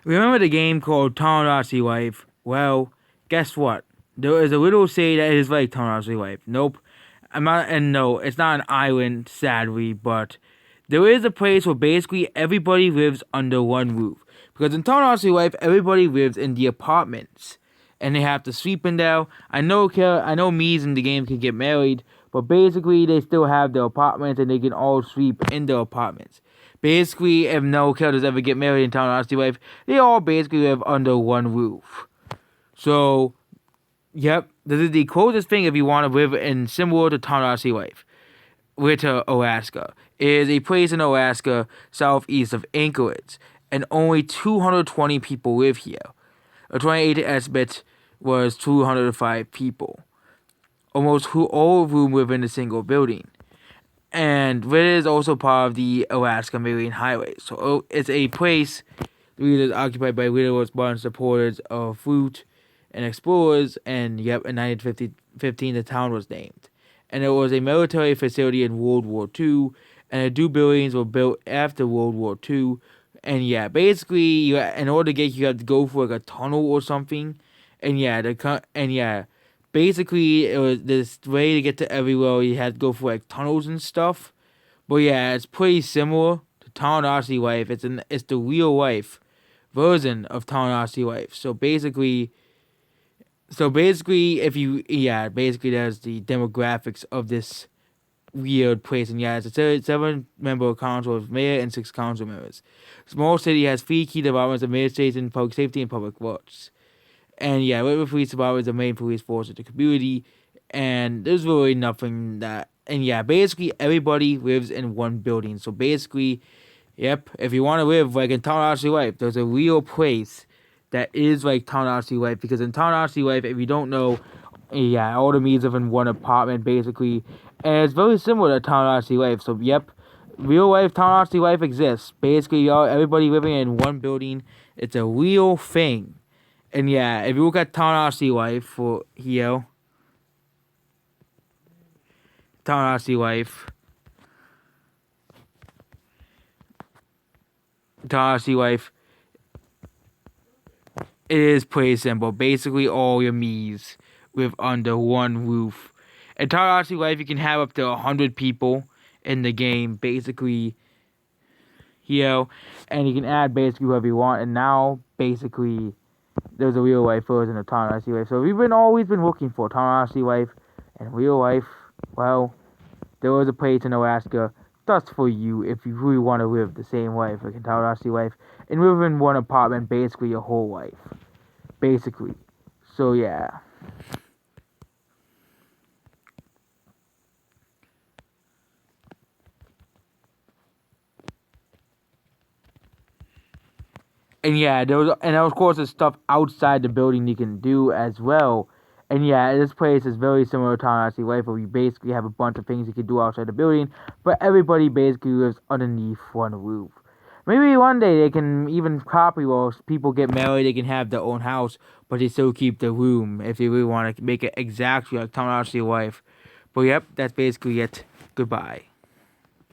Remember the game called Tomodachi Life? Well, guess what? There is a little city that is like Tomodachi Life. Nope. No, it's not an island, sadly, but there is a place where basically everybody lives under one roof. Because in Tomodachi Life, everybody lives in the apartments. And they have to sleep in there. I know Mies in the game can get married, but basically they still have their apartments and they can all sleep in their apartments. Basically, if no characters ever get married in Tomodachi Life, they all basically live under one roof. So, yep, this is the closest thing if you want to live in similar to Tomodachi Life. Whittier, Alaska. It is a place in Alaska southeast of Anchorage, and only 220 people live here. A 2018 estimate was 205 people. Almost all of whom live in a single building. And it is also part of the Alaska Marine Highway. So it's a place that is occupied by widowers, barn supporters of fruit and explorers. And yep, in 1915 the town was named. And it was a military facility in World War II. And the two buildings were built after World War II. And yeah, basically, in order to get you have to go for like a tunnel or something. And yeah, basically it was this way to get to everywhere. You had to go for like tunnels and stuff. But yeah, it's pretty similar to Tomodachi Life. It's the real life version of Tomodachi Life. So basically, basically there's the demographics of this weird place. And yeah, it's a 7-member council of mayor and 6 council members. Small city has 3 key departments: administration, public safety, and public works. And yeah, Whittier Police Department is the main police force of the community. And there's really nothing that. And yeah, basically everybody lives in one building. So basically, yep, if you want to live like in Tomodachi Life, there's a real place that is like Tomodachi Life. Because in Tomodachi Life, if you don't know, yeah, all the Mies live in one apartment basically. And it's very similar to Tomodachi Life. So yep, real life Tomodachi Life exists. Basically, everybody living in one building. It's a real thing. And yeah, if you look at Tomodachi Life for here, Tomodachi Life, it is pretty simple. Basically, all your Mies live under one roof. In Tomodachi Life, you can have up to 100 people in the game, basically, here, and you can add basically whoever you want. And now, basically, there's a real life version of Tomodachi Life. So we've always been looking for Tomodachi Life and real life. Well, there was a place in Alaska just for you if you really want to live the same life like in Tomodachi Life and live in one apartment basically your whole life. Basically. So yeah. And yeah, and of course there's stuff outside the building you can do as well. And yeah, this place is very similar to Tomodachi Life, where you basically have a bunch of things you can do outside the building, but everybody basically lives underneath one roof. Maybe one day they can even copy, well, people get married, they can have their own house, but they still keep the room if they really want to make it exactly like Tomodachi Life. But yep, that's basically it. Goodbye.